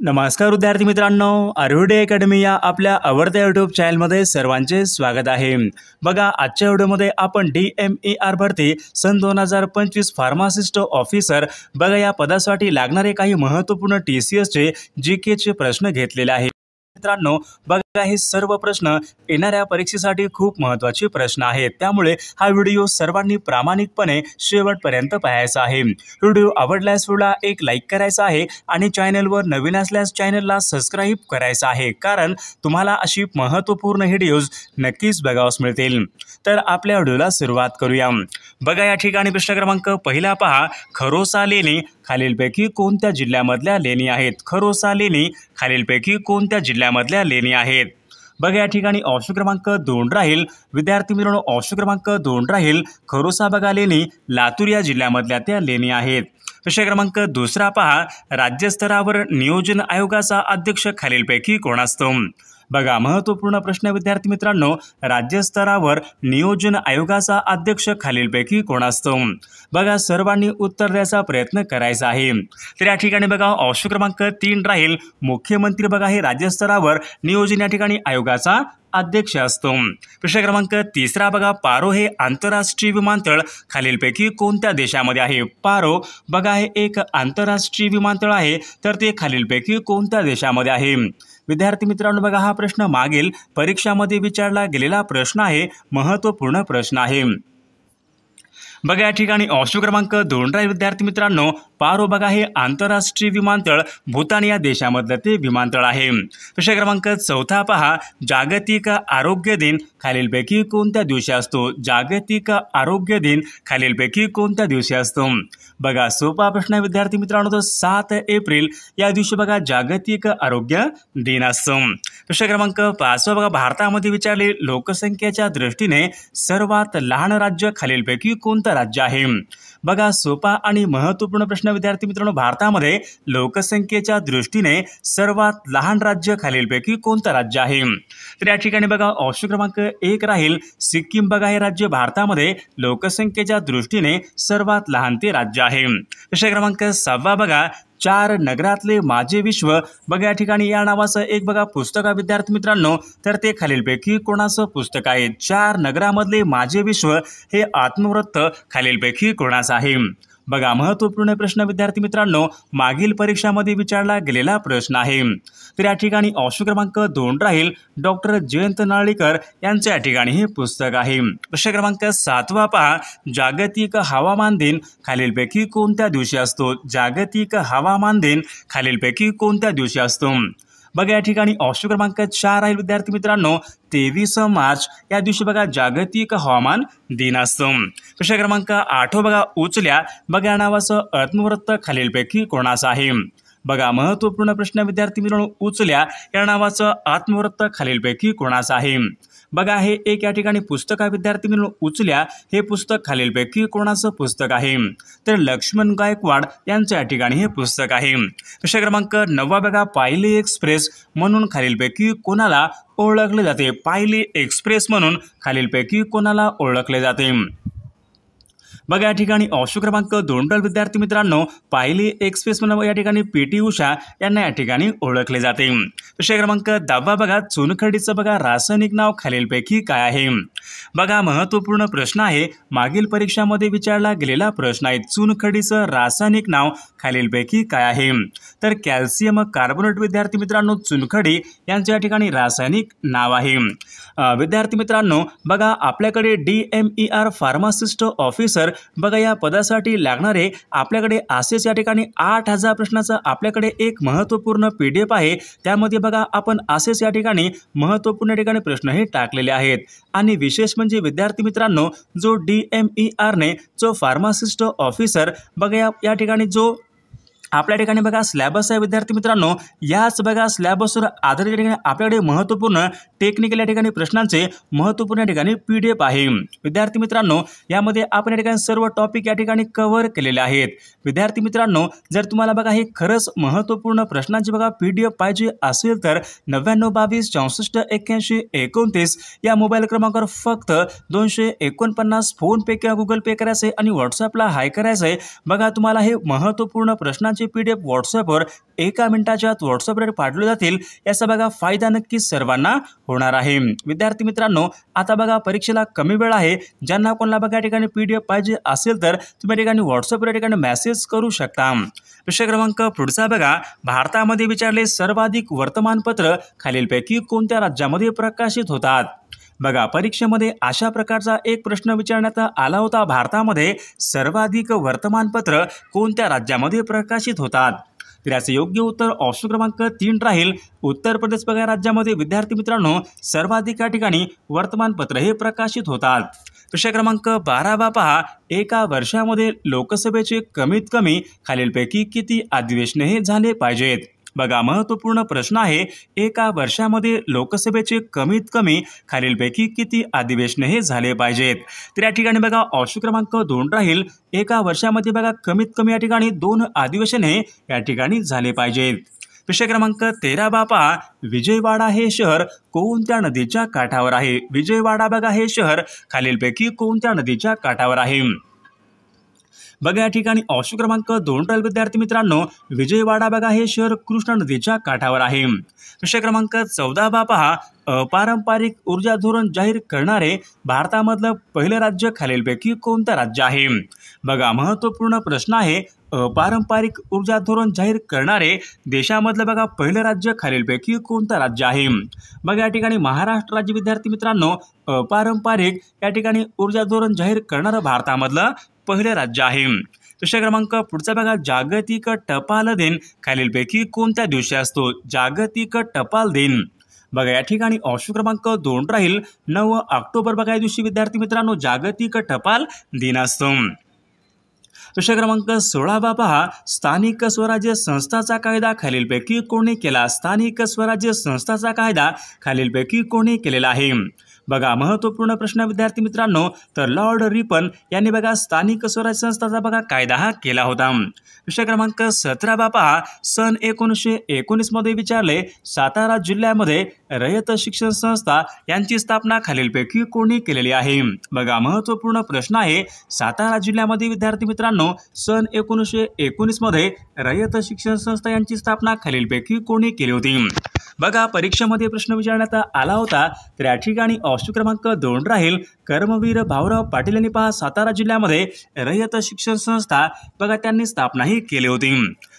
नमस्कार विद्यार्थी मित्रांनो, आरुडे अकॅडमी या आपल्या आवडत्या यूट्यूब चॅनलमध्ये सर्वांचे स्वागत आहे। बघा, आजच्या व्हिडिओमध्ये आपण DMER भरती सन 2025 फार्मासिस्ट ऑफिसर बघा या पदासाठी लागणारे काही महत्त्वपूर्ण TCSचे GKचे प्रश्न घेतलेले आहेत। मित्रांनो बघा, हे सर्व प्रश्न येणाऱ्या परीक्षेसाठी खूप महत्त्वाचे प्रश्न आहेत, त्यामुळे हा व्हिडिओ सर्वांनी प्रामाणिकपणे शेवटपर्यंत पाहायचा आहे। व्हिडिओ आवडल्यास व्हिडिओला एक लाईक करायचा आहे आणि चॅनलवर नवीन असल्यास चॅनलला सबस्क्राइब करायचं आहे, कारण तुम्हाला अशी महत्त्वपूर्ण व्हिडिओज नक्कीच बघावयास मिळतील। तर आपल्या व्हिडिओला सुरुवात करूया। बघा, या ठिकाणी प्रश्न क्रमांक पहिला पहा, खरोसा लेणी खालीलपैकी कोणत्या जिल्ह्यामधल्या लेणी आहेत? खरोसा लेणी खालीलपैकी कोणत्या जिल्ह्यामधल्या लेणी आहेत? बघा, या ठिकाणी ऑप्शन क्रमांक 2 राहील। विद्यार्थी मित्रांनो, ऑप्शन क्रमांक 2 राहील। खरोसा बघा लेणी लातूर या जिल्ह्यामधल्या त्या लेणी आहेत। प्रश्न क्रमांक 2 पहा, राज्यस्तरावर नियोजन आयोगाचा अध्यक्ष खालीलपैकी कोण असतो? बघा, महत्त्वपूर्ण प्रश्न विद्यार्थी मित्रांनो, राज्यस्तरावर नियोजन आयोगाचा अध्यक्ष खालीलपैकी कोण असतो? बघा, सर्वांनी उत्तर द्यायचा प्रयत्न करायचा आहे। तर या ठिकाणी बघा, ऑप्शन क्रमांक 3 राहील। मुख्यमंत्री बघा हे राज्यस्तरावर नियोजन या ठिकाणी आयोगाचा अध्यक्ष असतो। प्रश्न क्रमांक 3 बघा, पारो हे आंतरराष्ट्रीय विमानतळ खालीलपैकी कोणत्या देशामध्ये आहे? पारो बघा हे एक आंतरराष्ट्रीय विमानतळ आहे, तर ते खालीलपैकी कोणत्या देशामध्ये आहे? विद्यार्थी मित्रांनो बघा, हा प्रश्न मागील परीक्षामध्ये विचारला गेलेला प्रश्न आहे, महत्त्वपूर्ण प्रश्न आहे। बघा, या ठिकाणी ऑप्शन क्रमांक 2 राहील। विद्यार्थी मित्रांनो, पारो बघा हे आंतरराष्ट्रीय विमानतळ भूतान या देशामधलं ते विमानतळ आहे। प्रश्न क्रमांक 4 पहा, जागतिक आरोग्य दिन खालीलपैकी कोणत्या दिवशी असतो? जागतिक आरोग्य दिन खालीलपैकी कोणत्या दिवशी असतो? बघा, सोपा प्रश्न आहे विद्यार्थी मित्रांनो, तो 7 एप्रिल या दिवशी बघा जागतिक आरोग्य दिन असतो। प्रश्न क्रमांक 5 बघा, भारतामध्ये विचारले लोकसंख्येच्या दृष्टीने सर्वात लहान राज्य खालीलपैकी कोणतं राज्य आहे? बघा, सोपा आणि महत्त्वपूर्ण प्रश्न विद्यार्थी मित्रांनो, भारतामध्ये लोकसंख्येच्या दृष्टीने सर्वात लहान राज्य खालीलपैकी कोणतं राज्य आहे? तर या ठिकाणी बघा, ऑप्शन क्रमांक 1 राहील। सिक्कीम बघा हे राज्य भारतामध्ये लोकसंख्येच्या दृष्टीने सर्वात लहान ते राज्य आहे। प्रश्न क्रमांक 6 बघा, 4 नगरातले माझे विश्व बघा या ठिकाणी या नावाचं एक बघा पुस्तक आहे विद्यार्थी मित्रांनो, तर ते खालीलपैकी कोणाचं पुस्तक आहे? 4 नगरामधले माझे विश्व हे आत्मवृत्त खालीलपैकी कोणाचं आहे? बघा, महत्त्वपूर्ण प्रश्न विद्यार्थी मित्रांनो, मागील परीक्षामध्ये विचारला गेलेला प्रश्न आहे। तर या ठिकाणी ऑप्शन क्रमांक 2 राहील। डॉक्टर जयंत नारळीकर यांचे या ठिकाणी हे पुस्तक आहे। प्रश्न क्रमांक 7 पहा, जागतिक हवामान दिन खालीलपैकी कोणत्या दिवशी असतो? जागतिक हवामान दिन खालीलपैकी कोणत्या दिवशी असतो? बघा, या ठिकाणी ऑप्शन क्रमांक 4 आहे विद्यार्थी मित्रांनो, 23 मार्च या दिवशी बघा जागतिक हवामान दिन असतो। प्रश्न क्रमांक 8 बघा, उचल्या बघा या नावाचं आत्मवृत्त खालीलपैकी कोणाचं आहे? बघा, महत्त्वपूर्ण प्रश्न विद्यार्थी मित्रांनो, उचल्या या नावाचं आत्मवृत्त खालीलपैकी कोणाचं आहे? बघा, हे एक या ठिकाणी पुस्तक आहे विद्यार्थी मित्रांनो, उचल्या हे पुस्तक खालीलपैकी कोणाचं पुस्तक आहे? तर लक्ष्मण गायकवाड यांचं या ठिकाणी हे पुस्तक आहे। प्रश्न क्रमांक 9 बघा, पायली एक्सप्रेस म्हणून खालीलपैकी कोणाला ओळखले जाते? पायली एक्सप्रेस म्हणून खालीलपैकी कोणाला ओळखले जाते? बघा, या ठिकाणी ऑप्शन क्रमांक 2 विद्यार्थी मित्रांनो, पायली एक्सप्रेस म्हणून या ठिकाणी PT उषा यांना या ठिकाणी ओळखले जाते। प्रश्न क्रमांक 10 बघा, चुनखडीचं बघा रासायनिक नाव खालीलपैकी काय आहे? बघा, महत्त्वपूर्ण प्रश्न आहे, मागील परीक्षामध्ये विचारला गेलेला प्रश्न आहे। चुनखडीचं रासायनिक नाव खालीलपैकी काय आहे? तर कॅल्शियम कार्बोनेट विद्यार्थी मित्रांनो, चुनखडी यांचे या ठिकाणी रासायनिक नाव आहे। विद्यार्थी मित्रांनो बघा, आपल्याकडे DMER फार्मासिस्ट ऑफिसर बघा या पदासाठी लागणारे आपल्याकडे असेच या ठिकाणी 8000 प्रश्नाचं आपल्याकडे एक महत्त्वपूर्ण PDF आहे। त्यामध्ये बघा आपण असेच या ठिकाणी महत्त्वपूर्ण ठिकाणी प्रश्न हे टाकलेले आहेत। आणि विशेष म्हणजे विद्यार्थी मित्रांनो, जो DMER ने जो फार्मासिस्ट ऑफिसर बघा या ठिकाणी जो आपल्या ठिकाणी बघा स्लॅबस आहे विद्यार्थी मित्रांनो, याच बघा स्लॅबसवर आधारित ठिकाणी आपल्याकडे महत्त्वपूर्ण टेक्निकल या ठिकाणी प्रश्नांचे महत्त्वपूर्ण या ठिकाणी PDF आहे। विद्यार्थी मित्रांनो, यामध्ये आपण या ठिकाणी सर्व टॉपिक या ठिकाणी कव्हर केलेले आहेत। विद्यार्थी मित्रांनो, जर तुम्हाला बघा हे खरंच महत्त्वपूर्ण प्रश्नांची बघा PDF पाहिजे असेल तर 9922 64 81 29 या मोबाईल क्रमांकावर फक्त 249 फोन पे किंवा गुगल पे करायचे आणि व्हॉट्सअपला हाय करायचे। बघा तुम्हाला हे महत्त्वपूर्ण प्रश्नांचे PDF व्हॉट्सअपवर 1 मिनिटाच्या आत व्हॉट्सअपवर पाठवले जातील। याचा बघा फायदा नक्कीच सर्वांना होणार आहे। विद्यार्थी मित्रांनो, आता बघा परीक्षेला कमी वेळ आहे। ज्यांना कोणाला बघा या ठिकाणी PDF पाहिजे असेल तर तुम्ही या ठिकाणी व्हॉट्सअपवर या ठिकाणी मेसेज करू शकता। प्रश्न क्रमांक पुढचा बघा, भारतामध्ये विचारले सर्वाधिक वर्तमानपत्र खालीलपैकी कोणत्या राज्यामध्ये प्रकाशित होतात? बघा परीक्षेमध्ये अशा प्रकारचा एक प्रश्न विचारण्यात आला होता, भारतामध्ये सर्वाधिक वर्तमानपत्र कोणत्या राज्यामध्ये प्रकाशित होतात? तर याचे योग्य उत्तर ऑप्शन क्रमांक 3 राहील। उत्तर प्रदेश बघा राज्यामध्ये विद्यार्थी मित्रांनो सर्वाधिक या ठिकाणी वर्तमानपत्र हे प्रकाशित होतात। प्रश्न क्रमांक 12 पहा, एका वर्षामध्ये लोकसभेचे कमीत कमी खालीलपैकी किती अधिवेशने हे झाले पाहिजेत? बघा महत्त्वपूर्ण प्रश्न आहे, एका वर्षामध्ये लोकसभेचे कमीत कमी खालीलपैकी किती अधिवेशने हे झाले पाहिजेत? तर या ठिकाणी बघा ऑप्शन क्रमांक 2 राहील। एका वर्षामध्ये बघा कमीत कमी या ठिकाणी 2 अधिवेशने या ठिकाणी झाले पाहिजेत। प्रश्न क्रमांक 13 पहा, विजयवाडा हे शहर कोणत्या नदीच्या काठावर आहे? विजयवाडा बघा हे शहर खालीलपैकी कोणत्या नदीच्या काठावर आहे? बघा या ठिकाणी ऑप्शन क्रमांक 2 राहील। विद्यार्थी मित्रांनो, विजयवाडा बघा हे शहर कृष्णा नदीच्या काठावर आहे। प्रश्न क्रमांक 14 पहा, अपारंपरिक ऊर्जा धोरण जाहीर करणारे भारतामधलं पहिलं राज्य खालीलपैकी कोणतं राज्य आहे? बघा महत्त्वपूर्ण प्रश्न आहे, अपारंपरिक ऊर्जा धोरण जाहीर करणारे देशामधलं बघा पहिलं राज्य खालीलपैकी कोणतं राज्य आहे? बघा या ठिकाणी महाराष्ट्र राज्य विद्यार्थी मित्रांनो अपारंपरिक या ठिकाणी ऊर्जा धोरण जाहीर करणारं भारतामधलं पहिलं राज्य आहे। प्रश्न क्रमांक पुढचा बघा, जागतिक टपाल दिन खालीलपैकी कोणत्या दिवशी असतो? जागतिक टपाल दिन बघा या ठिकाणी ऑप्शन क्रमांक 2 राहील। 9 ऑक्टोबर बघा या दिवशी विद्यार्थी मित्रांनो जागतिक टपाल दिन असतो। प्रश्न क्रमांक 16 पहा, स्थानिक स्वराज्य संस्थाचा कायदा खालीलपैकी कोणी केला? स्थानिक स्वराज्य संस्थाचा कायदा खालीलपैकी कोणी केलेला आहे? बघा महत्त्वपूर्ण प्रश्न विद्यार्थी मित्रांनो, तर लॉर्ड रिपन यांनी बघा स्थानिक स्वराज्य संस्थाचा बघा कायदा हा केला होता। प्रश्न क्रमांक 17 पहा, सन 1919 मध्ये विचारले, सातारा जिल्ह्यामध्ये रयत शिक्षण संस्था यांची स्थापना खालीलपैकी कोणी केलेली आहे? बघा महत्त्वपूर्ण प्रश्न आहे, सातारा जिल्ह्यामध्ये विद्यार्थी मित्रांनो सन 1919 मध्ये रयत शिक्षण संस्था यांची स्थापना खालीलपैकी कोणी केली होती? बघा परीक्षेमध्ये प्रश्न विचारण्यात आला होता, तर या ठिकाणी ऑप्शन क्रमांक 2 राहील। कर्मवीर भाऊराव पाटील यांनी पहा सातारा जिल्ह्यामध्ये रयत शिक्षण संस्था बघा त्यांनी स्थापना ही केली होती।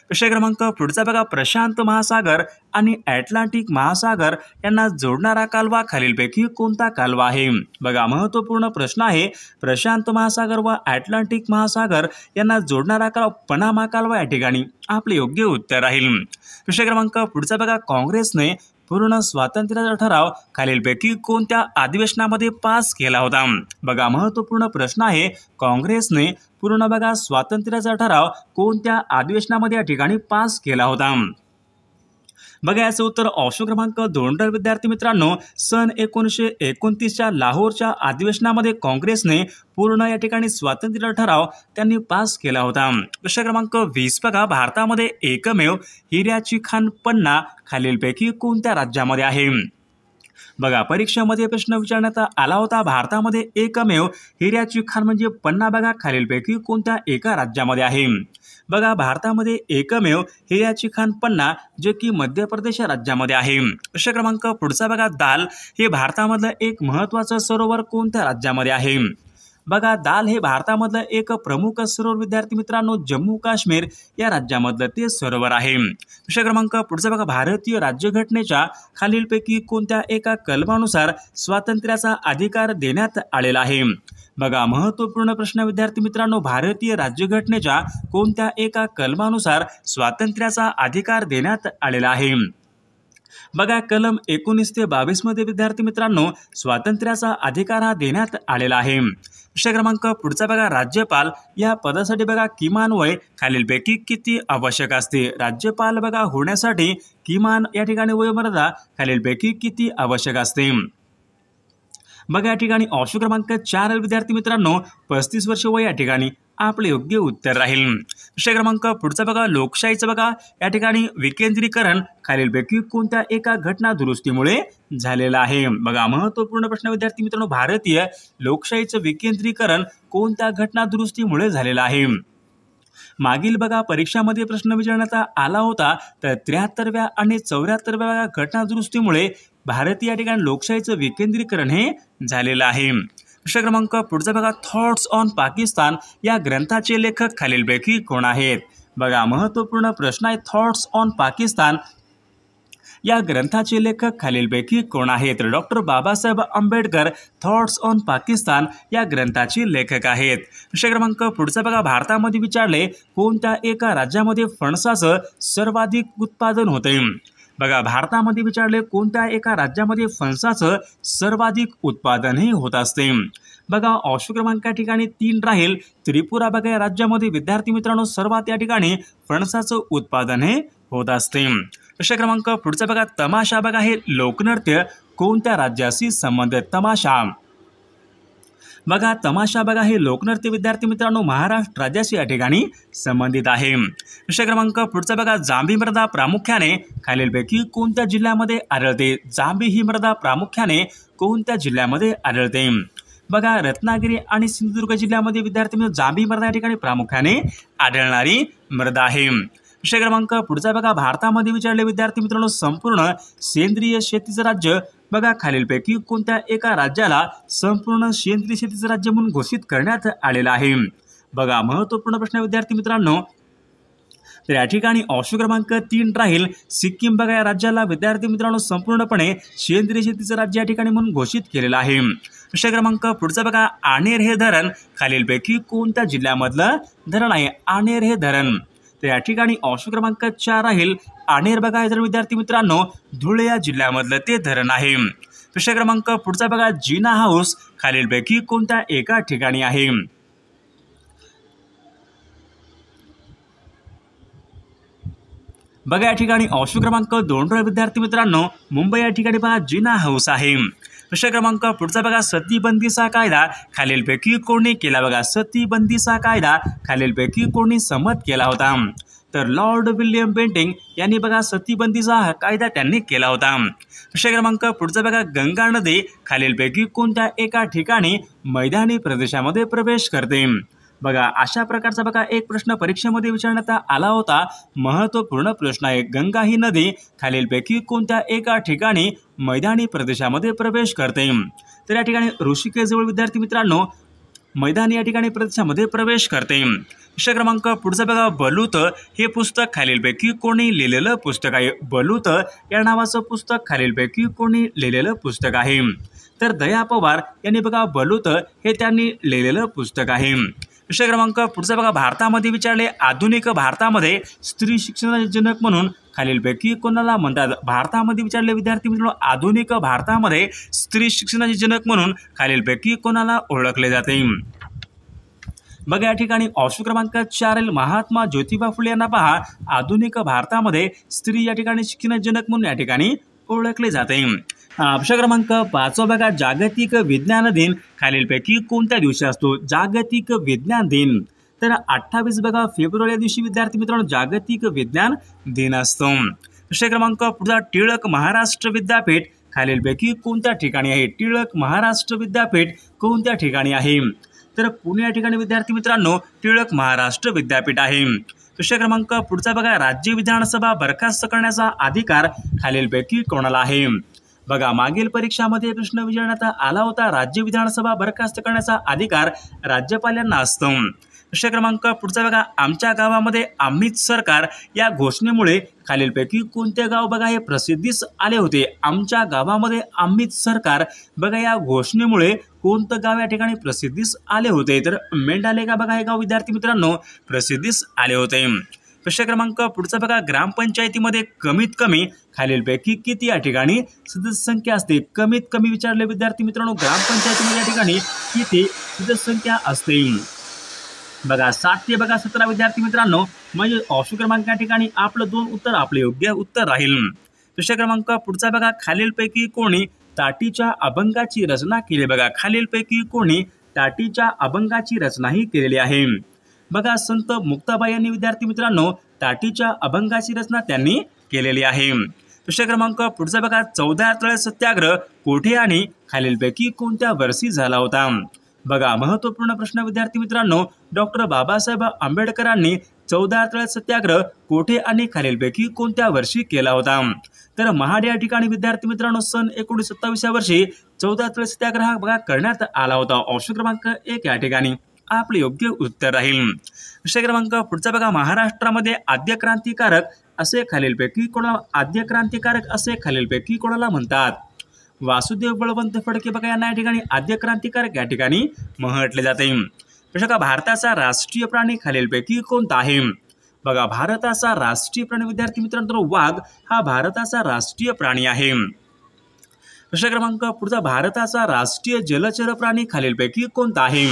प्रश्न क्रमांक पुढचा बघा, प्रशांत महासागर आणि अटलांटिक महासागर यांना जोडणारा कालवा खालीलपैकी कोणता कालवा आहे? बघा महत्त्वपूर्ण प्रश्न आहे, प्रशांत महासागर व अटलांटिक महासागर यांना जोडणारा कालवा पनामा कालवा या ठिकाणी आपले योग्य उत्तर राहील। प्रश्न क्रमांक पुढचा बघा, काँग्रेसने पूर्ण स्वातंत्र्याचा ठराव खालीलपैकी कोणत्या अधिवेशनामध्ये पास केला होता? बघा महत्त्वपूर्ण प्रश्न आहे, काँग्रेसने पूर्ण बघा स्वातंत्र्याचा ठराव कोणत्या अधिवेशनामध्ये या ठिकाणी पास केला होता? बघा याचं उत्तर ऑप्शन क्रमांक 2 तर विद्यार्थी मित्रांनो सन 1929च्या लाहोरच्या अधिवेशनामध्ये काँग्रेसने पूर्ण या ठिकाणी स्वातंत्र्य ठराव त्यांनी पास केला होता। प्रश्न क्रमांक 20 बघा, भारतामध्ये एकमेव हिऱ्याची खाण पन्ना खालीलपैकी कोणत्या राज्यामध्ये आहे? बघा परीक्षेमध्ये प्रश्न विचारण्यात आला होता, भारतामध्ये एकमेव हिऱ्याची खाण म्हणजे पन्ना बघा खालीलपैकी कोणत्या एका राज्यामध्ये आहे? बघा भारतामध्ये एकमेव हिऱ्याची खाण पन्ना जे की मध्य प्रदेश राज्यामध्ये आहे। प्रश्न क्रमांक पुढचा बघा, दाल हे भारतामधलं एक महत्त्वाचं सरोवर कोणत्या राज्यामध्ये आहे? बघा दाल हे भारतामधलं एक प्रमुख सरोवर विद्यार्थी मित्रांनो जम्मू काश्मीर या राज्यामधलं ते सरोवर आहे। प्रश्न क्रमांक पुढचा बघा, भारतीय राज्यघटनेच्या खालीलपैकी कोणत्या एका कलमानुसार स्वातंत्र्याचा अधिकार देण्यात आलेला आहे? बघा महत्त्वपूर्ण प्रश्न विद्यार्थी मित्रांनो, भारतीय राज्यघटनेच्या कोणत्या एका कलमानुसार स्वातंत्र्याचा अधिकार देण्यात आलेला आहे? बघा कलम 19 ते 22 मध्ये विद्यार्थी मित्रांनो स्वातंत्र्याचा अधिकार हा देण्यात आलेला आहे। प्रश्न क्रमांक पुढचा बघा, राज्यपाल या पदासाठी बघा किमान वय खालीलपैकी किती आवश्यक असते? राज्यपाल बघा होण्यासाठी किमान या ठिकाणी वयोमर्यादा खालीलपैकी किती आवश्यक असते? बघा या ठिकाणी ऑप्शन क्रमांक 4 विद्यार्थी मित्रांनो 35 वर्ष वय या ठिकाणी आपले योग्य उत्तर राहील। विषय क्रमांक पुढचा बघा, लोकशाहीचं बघा या ठिकाणी विकेंद्रीकरण खालीलपैकी कोणत्या एका घटना दुरुस्तीमुळे झालेलं आहे? बघा महत्त्वपूर्ण प्रश्न विद्यार्थी मित्रांनो, भारतीय लोकशाहीचं विकेंद्रीकरण कोणत्या घटना दुरुस्तीमुळे झालेलं आहे? मागील बघा परीक्षामध्ये प्रश्न विचारण्यात आला होता, तर 73व्या आणि 74व्या घटना दुरुस्तीमुळे भारतीय या ठिकाणी लोकशाहीचं विकेंद्रीकरण हे झालेलं आहे। प्रश्न क्रमांक पुढचा बघा, थॉट्स ऑन पाकिस्तान या ग्रंथाचे लेखक खालीलपैकी कोण आहेत? बघा महत्त्वपूर्ण प्रश्न आहे, थॉट्स ऑन पाकिस्तान या ग्रंथाचे लेखक खालीलपैकी कोण आहेत? Doctor Babasaheb Ambedkar thoughts on Pakistan या ग्रंथाचे लेखक आहेत। विषय क्रमांक पुढचा बघा, भारतामध्ये विचारले कोणत्या एका राज्यामध्ये फणसाचं सर्वाधिक उत्पादन होते? बघा भारतामध्ये विचारले कोणत्या एका राज्यामध्ये फणसाचं सर्वाधिक उत्पादनही होत असते? बघा ऑप्शन क्रमांक या ठिकाणी 3 राहील, त्रिपुरा बघा या राज्यामध्ये विद्यार्थी मित्रांनो सर्वात या ठिकाणी फणसाचं उत्पादन हे होत असते। विषय क्रमांक पुढचा बघा, तमाशा बघा हे लोकनृत्य कोणत्या राज्याशी संबंधित? तमाशा बघा तमाशा बघा हे लोकनृत्य विद्यार्थी मित्रांनो महाराष्ट्र राज्याशी या ठिकाणी संबंधित आहे। विषय क्रमांक पुढचा बघा, जांभी मृदा प्रामुख्याने खालीलपैकी कोणत्या जिल्ह्यामध्ये आढळते? जांभी ही मृदा प्रामुख्याने कोणत्या जिल्ह्यामध्ये आढळते? बघा रत्नागिरी आणि सिंधुदुर्ग जिल्ह्यामध्ये विद्यार्थी मित्रांनो जांभी मृदा या ठिकाणी प्रामुख्याने आढळणारी मृदा आहे। विषय क्रमांक पुढचा बघा, भारतामध्ये विचारले विद्यार्थी मित्रांनो संपूर्ण सेंद्रिय शेतीचं राज्य बघा खालीलपैकी कोणत्या एका राज्याला संपूर्ण सेंद्रिय शेतीचं राज्य म्हणून घोषित करण्यात आलेलं आहे? बघा महत्त्वपूर्ण प्रश्न विद्यार्थी मित्रांनो, तर या ठिकाणी ऑप्शन क्रमांक 3 राहील, सिक्कीम बघा या राज्याला विद्यार्थी मित्रांनो संपूर्णपणे सेंद्रिय शेतीचं राज्य या ठिकाणी म्हणून घोषित केलेलं आहे। विषय क्रमांक पुढचा बघा, आनेर हे धरण खालीलपैकी कोणत्या जिल्ह्यामधलं धरण आहे? आनेर हे धरण तर या ठिकाणी ऑप्शन क्रमांक 4 राहील, आनेर बघा हे धरण विद्यार्थी मित्रांनो धुळे या जिल्ह्यामधलं ते धरण आहे। विषय क्रमांक पुढचा बघा, जिना हाऊस खालीलपैकी कोणत्या एका ठिकाणी आहे? बघा या ठिकाणी ऑप्शन क्रमांक 2 विद्यार्थी मित्रांनो मुंबई या ठिकाणी बघा जिना हाऊस आहे। विषय क्रमांक पुढचा बघा, सतीबंदीचा कायदा खालीलपैकी कोणी केला? बघा सतीबंदीचा कायदा खालीलपैकी कोणी संमत केला होता? तर लॉर्ड विल्यम बेंटिंक यांनी बघा सतीबंदीचा कायदा त्यांनी केला होता। विषय क्रमांक पुढचा बघा, गंगा नदी खालीलपैकी कोणत्या एका ठिकाणी मैदानी प्रदेशामध्ये प्रवेश करते? बघा अशा प्रकारचा बघा एक प्रश्न परीक्षेमध्ये विचारण्यात आला होता, महत्त्वपूर्ण प्रश्न आहे। गंगा ही नदी खालीलपैकी कोणत्या एका ठिकाणी मैदानी प्रदेशामध्ये प्रवेश करते? तर या ठिकाणी ऋषिकेशजवळ विद्यार्थी मित्रांनो मैदानी या ठिकाणी प्रदेशामध्ये प्रवेश करते। विषय क्रमांक पुढचा बघा, बलूत हे पुस्तक खालीलपैकी कोणी लिहिलेलं पुस्तक आहे? बलूत या नावाचं पुस्तक खालीलपैकी कोणी लिहिलेलं पुस्तक आहे? तर दया पवार यांनी बघा बलूत हे त्यांनी लिहिलेलं पुस्तक आहे। विषय क्रमांक पुढचा बघा, भारतामध्ये विचारले आधुनिक भारतामध्ये स्त्री शिक्षणाचे जनक म्हणून खालीलपैकी कोणाला म्हणतात? भारतामध्ये विचारले विद्यार्थी मित्रांनो आधुनिक भारतामध्ये स्त्री शिक्षणाचे जनक म्हणून खालीलपैकी कोणाला ओळखले जाते? बघा या ठिकाणी ऑप्शन क्रमांक 4 महात्मा ज्योतिबा फुले यांना पहा आधुनिक भारतामध्ये स्त्री या ठिकाणी शिक्षणाचे जनक म्हणून या ठिकाणी ओळखले जाते। विषय क्रमांक 5 बघा, जागतिक विज्ञान दिन खालीलपैकी कोणत्या दिवशी असतो? जागतिक विज्ञान दिन तर 28 बघा फेब्रुवारी या दिवशी विद्यार्थी मित्रांनो जागतिक विज्ञान दिन असतो। विषय क्रमांक पुढचा, टिळक महाराष्ट्र विद्यापीठ खालीलपैकी कोणत्या ठिकाणी आहे? टिळक महाराष्ट्र विद्यापीठ कोणत्या ठिकाणी आहे? तर पुणे या ठिकाणी विद्यार्थी मित्रांनो टिळक महाराष्ट्र विद्यापीठ आहे। विषय क्रमांक पुढचा बघा, राज्य विधानसभा बरखास्त करण्याचा अधिकार खालीलपैकी कोणाला आहे? बघा मागील परीक्षामध्ये प्रश्न विचारण्यात आला होता, राज्य विधानसभा बरखास्त करण्याचा अधिकार राज्यपाल यांना असतो। विषय क्रमांक पुढचा बघा, आमच्या गावामध्ये आम्हीच सरकार या घोषणेमुळे खालीलपैकी कोणते गाव बघा हे प्रसिद्धीस आले होते? आमच्या गावामध्ये आम्हीच सरकार बघा या घोषणेमुळे कोणतं गाव या ठिकाणी प्रसिद्धीस आले होते? तर मेंढाले का बघा हे गाव विद्यार्थी मित्रांनो प्रसिद्धीस आले होते। प्रश्न क्रमांक पुढचा बघा, ग्रामपंचायतीमध्ये कमीत कमी खालीलपैकी किती या ठिकाणी सदस्य संख्या असते? कमीत कमी विचारले विद्यार्थी मित्रांनो, ग्रामपंचायतीमध्ये या ठिकाणी किती सदस्य संख्या असते? बघा 7 ते बघा 17 विद्यार्थी मित्रांनो, म्हणजे ऑप्शन क्रमांक या ठिकाणी आपलं 2 उत्तर आपले योग्य उत्तर राहील. प्रश्न क्रमांक पुढचा बघा, खालीलपैकी कोणी टाटीच्या अभंगाची रचना केली? बघा खालीलपैकी कोणी टाटीच्या अभंगाची रचना ही केलेली आहे? बघा संत मुक्ताबाई यांनी विद्यार्थी मित्रांनो टाटीच्या अभंगाची रचना त्यांनी केलेली आहे. प्रश्न क्रमांक पुढचा बघा, 14 तळे सत्याग्रह कोठे आणि खालीलपैकी कोणत्या वर्षी झाला होता? बघा महत्वपूर्ण प्रश्न विद्यार्थी मित्रांनो, डॉक्टर बाबासाहेब आंबेडकरांनी 14 तळे सत्याग्रह कोठे आणि खालीलपैकी कोणत्या वर्षी केला होता? तर महाड या ठिकाणी विद्यार्थी मित्रांनो सन 1927 या वर्षी 14 तळे सत्याग्रह बघा करण्यात आला होता. ऑप्शन क्रमांक 1 या ठिकाणी आपले योग्य उत्तर राहील. प्रश्न क्रमांक पुढचा बघा, महाराष्ट्रामध्ये आद्य क्रांतिकारक असे खालीलपैकी कोणाला म्हणतात? वासुदेव बळवंत फडके बघा यांना या ठिकाणी आद्य क्रांतिकारक या ठिकाणी म्हटले जाते. प्रश्न का, भारताचा राष्ट्रीय प्राणी खालीलपैकी कोणता आहे? बघा भारताचा राष्ट्रीय प्राणी विद्यार्थी मित्रांनो वाघ हा भारताचा राष्ट्रीय प्राणी आहे. प्रश्न क्रमांक पुढचा, भारताचा राष्ट्रीय जलचर प्राणी खालीलपैकी कोणता आहे?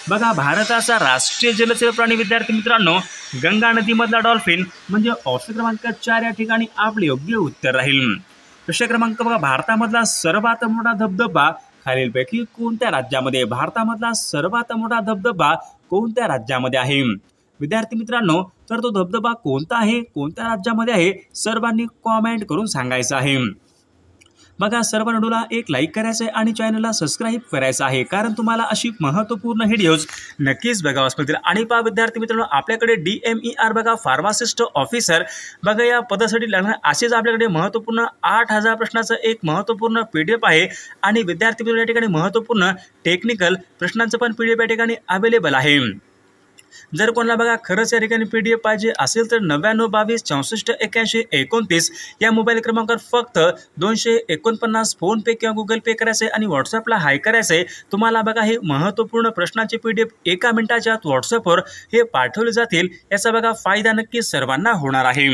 बघा भारताचा राष्ट्रीय जलचर प्राणी विद्यार्थी मित्रांनो गंगा नदीमधला डॉल्फिन, म्हणजे ऑप्शन क्रमांक 4 या ठिकाणी आपले योग्य उत्तर राहील. प्रश्न क्रमांक बघा, भारतामधला सर्वात मोठा धबधबा खालीलपैकी कोणत्या राज्यामध्ये? भारतामधला सर्वात मोठा धबधबा कोणत्या राज्यामध्ये आहे? विद्यार्थी मित्रांनो तर तो धबधबा कोणता आहे, कोणत्या राज्यामध्ये आहे, सर्वांनी कॉमेंट करून सांगायचं आहे. बघा सर्व व्हिडिओला एक लाईक करायचं आहे आणि चॅनलला सबस्क्राईब करायचं आहे, कारण तुम्हाला अशी महत्त्वपूर्ण व्हिडिओज नक्कीच बघावाच मिळतील. आणि पहा विद्यार्थी मित्रांनो, आपल्याकडे DMER बघा फार्मासिस्ट ऑफिसर बघा या पदासाठी लागणार असेच आपल्याकडे महत्त्वपूर्ण 8000 प्रश्नाचं एक महत्त्वपूर्ण PDF आहे. आणि विद्यार्थी मित्रांनो या ठिकाणी महत्त्वपूर्ण टेक्निकल प्रश्नांचं पण PDF या ठिकाणी अवेलेबल आहे. जर कोणाला बघा खरंच या ठिकाणी PDF पाहिजे असेल तर 9922 64 81 29 या मोबाईल क्रमांकावर फक्त 249 फोनपे किंवा गुगल पे करायचे आणि व्हॉट्सअपला हाय करायचे. तुम्हाला बघा हे महत्त्वपूर्ण प्रश्नांचे PDF 1 मिनिटाच्या आत व्हॉट्सअपवर हे पाठवले जातील. याचा बघा फायदा नक्की सर्वांना होणार आहे.